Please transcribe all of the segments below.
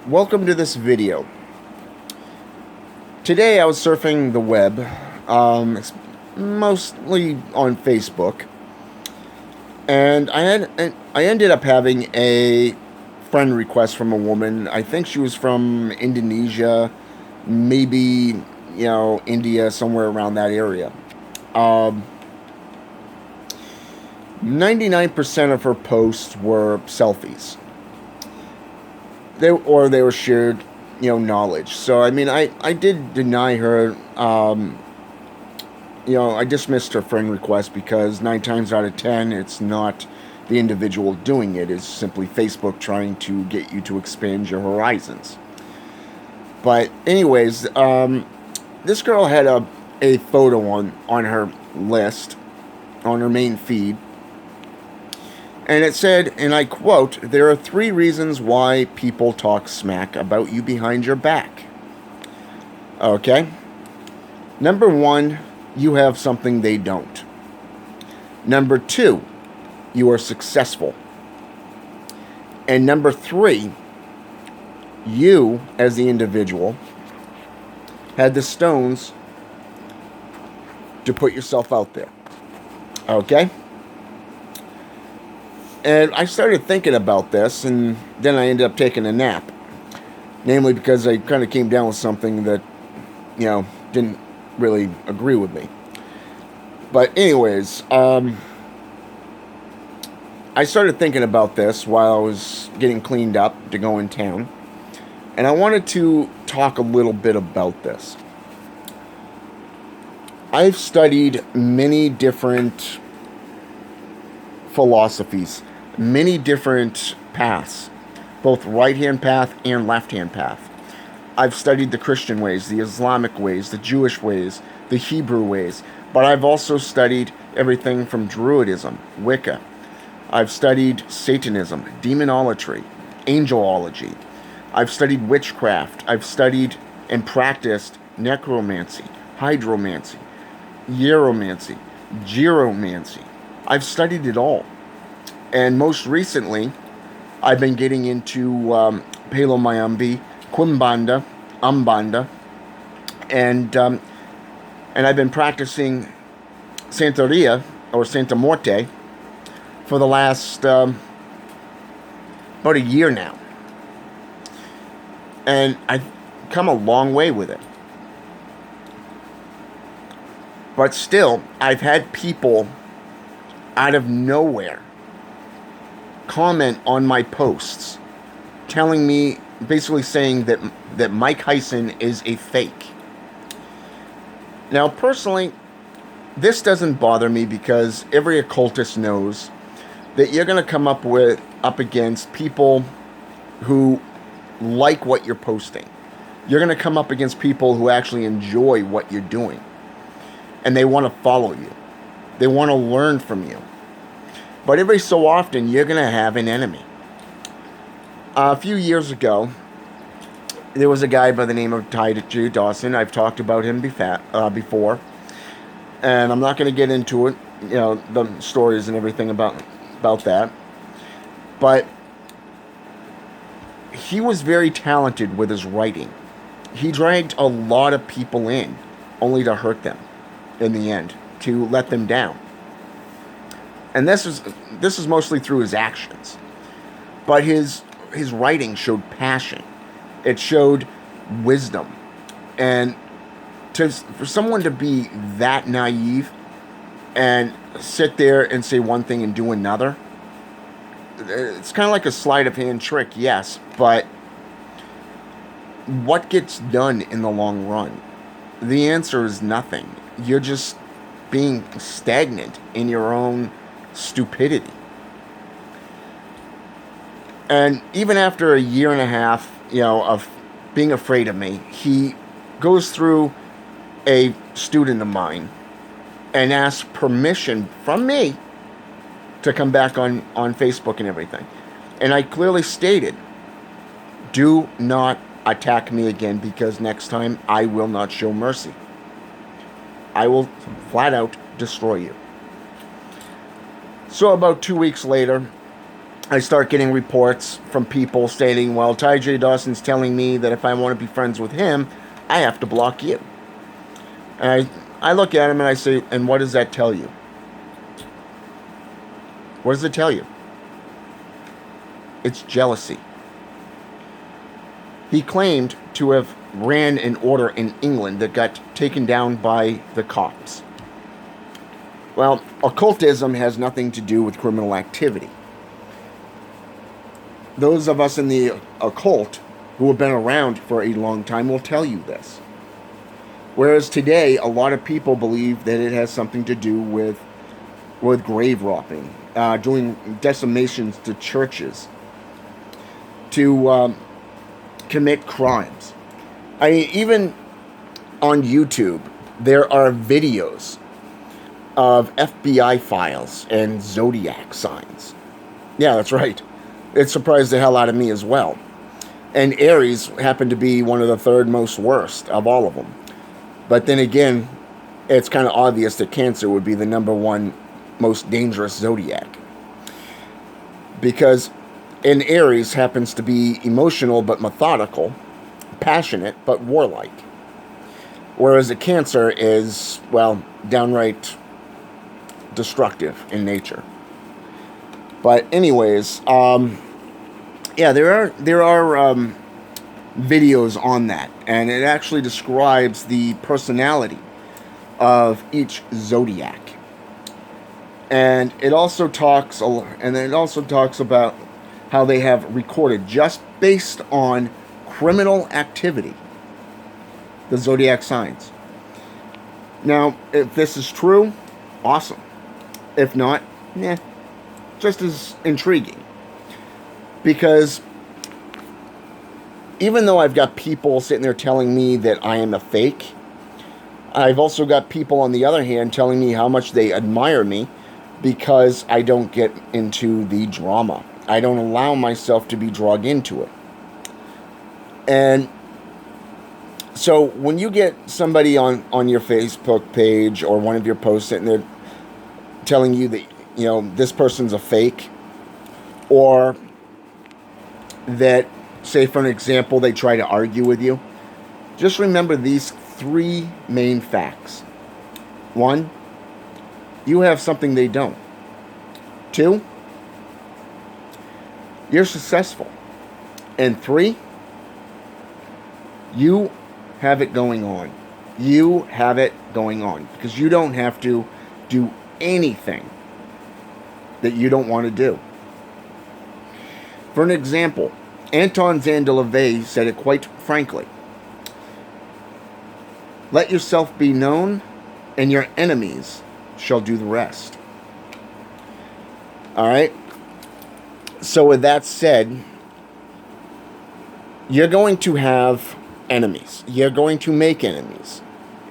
Welcome to this video. Today I was surfing the web, mostly on Facebook, and I ended up having a friend request from a woman. I think she was from Indonesia, maybe India, somewhere around that area. 99% of her posts were selfies. They were shared, knowledge. So I mean, I did deny her. I dismissed her friend request because 9 times out of 10, it's not the individual doing it. It's simply Facebook trying to get you to expand your horizons. But anyways, this girl had a photo on her list, on her main feed. And it said, and I quote, "There are 3 reasons why people talk smack about you behind your back." Okay? Number 1, you have something they don't. Number 2, you are successful. And number 3, you, as the individual, had the stones to put yourself out there. Okay? And I started thinking about this, and then I ended up taking a nap. Namely because I kind of came down with something that, didn't really agree with me. But anyways, I started thinking about this while I was getting cleaned up to go in town. And I wanted to talk a little bit about this. I've studied many different philosophies, many different paths, both right-hand path and left-hand path. I've studied the Christian ways, the Islamic ways, the Jewish ways, the Hebrew ways, but I've also studied everything from Druidism, Wicca. I've studied Satanism, demonolatry, angelology. I've studied witchcraft. I've studied and practiced necromancy, hydromancy, hieromancy, geromancy. I've studied it all. And most recently, I've been getting into Palomayambi, Quimbanda, Umbanda, and I've been practicing Santeria, or Santa Morte, for the last about a year now. And I've come a long way with it. But still, I've had people out of nowhere comment on my posts, telling me, basically saying that Mike Hyson is a fake. Now, personally, this doesn't bother me because every occultist knows that you're going to come up against people who like what you're posting. You're going to come up against people who actually enjoy what you're doing. And they want to follow you. They want to learn from you. But every so often, you're going to have an enemy. A few years ago, there was a guy by the name of Ty J. Dawson. I've talked about him before. And I'm not going to get into it, the stories and everything about that. But he was very talented with his writing. He dragged a lot of people in, only to hurt them in the end, to let them down. And this is mostly through his actions. But his writing showed passion. It showed wisdom. And for someone to be that naive and sit there and say one thing and do another, it's kind of like a sleight of hand trick, yes, but what gets done in the long run? The answer is nothing. You're just being stagnant in your own stupidity. And even after a year and a half, of being afraid of me, he goes through a student of mine and asks permission from me to come back on Facebook and everything. And I clearly stated, do not attack me again, because next time I will not show mercy. I will flat out destroy you. So about 2 weeks later, I start getting reports from people stating, well, Ty J. Dawson's telling me that if I want to be friends with him, I have to block you. And I look at him and I say, and what does that tell you? What does it tell you? It's jealousy. He claimed to have ran an order in England that got taken down by the cops. Well, occultism has nothing to do with criminal activity. Those of us in the occult who have been around for a long time will tell you this. Whereas today, a lot of people believe that it has something to do with grave robbing, doing decimations to churches, to commit crimes. I mean, even on YouTube, there are videos of FBI files and zodiac signs. Yeah, that's right. It surprised the hell out of me as well. And Aries happened to be one of the third most worst of all of them. But then again, it's kind of obvious that Cancer would be the number one most dangerous zodiac. Because in Aries happens to be emotional but methodical, passionate but warlike. Whereas a Cancer is, well, downright destructive in nature. But anyways, yeah, there are videos on that, and it actually describes the personality of each zodiac. And it also talks about how they have recorded, just based on criminal activity, the zodiac signs. Now, if this is true, awesome. If not, just as intriguing. Because even though I've got people sitting there telling me that I am a fake, I've also got people on the other hand telling me how much they admire me because I don't get into the drama. I don't allow myself to be dragged into it. And so when you get somebody on your Facebook page or one of your posts sitting there telling you that, you know, this person's a fake, or that, say for an example, they try to argue with you, just remember these three main facts. 1, you have something they don't. 2, you're successful. And 3, you have it going on. You have it going on because you don't have to do anything that you don't want to do. For an example, Anton Zandalevay said it quite frankly. Let yourself be known, and your enemies shall do the rest. All right? So with that said, you're going to have enemies. You're going to make enemies.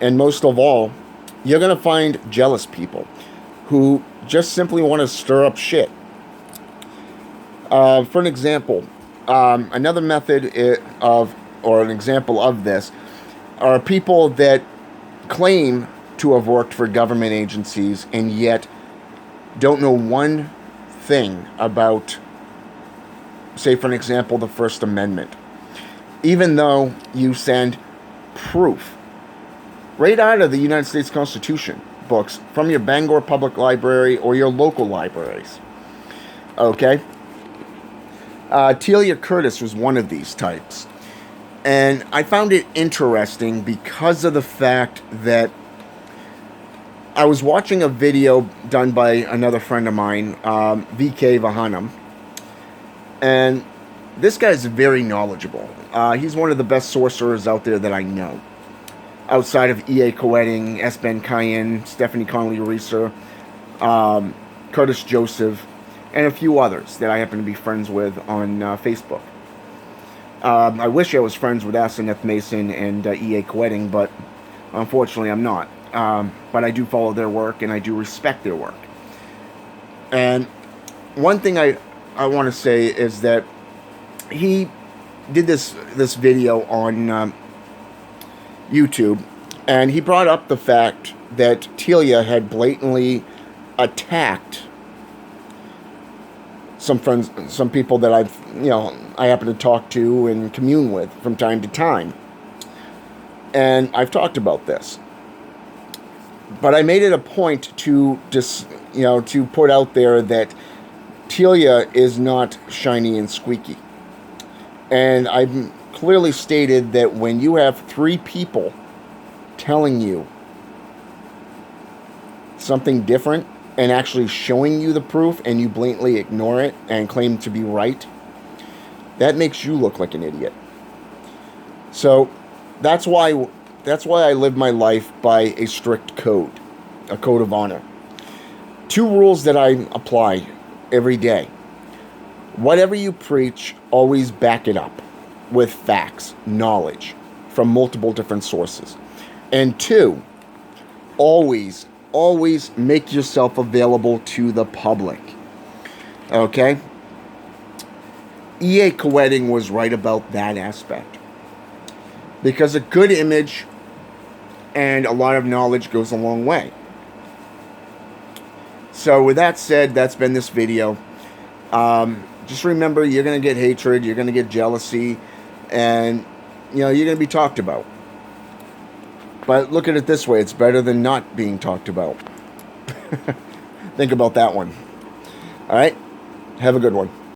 And most of all, you're going to find jealous people who just simply want to stir up shit. For an example, another method or an example of this are people that claim to have worked for government agencies and yet don't know one thing about, say for an example, the First Amendment. Even though you send proof right out of the United States Constitution books from your Bangor Public Library or your local libraries. Okay? Telia Curtis was one of these types. And I found it interesting because of the fact that I was watching a video done by another friend of mine, VK Vahanam. And this guy's very knowledgeable. He's one of the best sorcerers out there that I know. Outside of E.A. Coetting, S. Ben Cayenne, Stephanie Connolly-Reeser, Curtis Joseph, and a few others that I happen to be friends with on Facebook. I wish I was friends with Asenath Mason and E.A. Coetting, but unfortunately I'm not. But I do follow their work, and I do respect their work. And one thing I want to say is that he did this video on YouTube, and he brought up the fact that Telia had blatantly attacked some friends, some people that I happen to talk to and commune with from time to time. And I've talked about this. But I made it a point to to put out there that Telia is not shiny and squeaky. And I've clearly stated that when you have 3 people telling you something different and actually showing you the proof and you blatantly ignore it and claim to be right, that makes you look like an idiot. So that's why I live my life by a strict code, a code of honor. 2 rules that I apply every day. Whatever you preach, always back it up with facts, knowledge from multiple different sources. And 2, always make yourself available to the public. Okay? E.A. Koetting was right about that aspect. Because a good image and a lot of knowledge goes a long way. So with that said, that's been this video. Just remember, you're going to get hatred, you're going to get jealousy, and you're going to be talked about. But look at it this way, it's better than not being talked about. Think about that one. All right? Have a good one.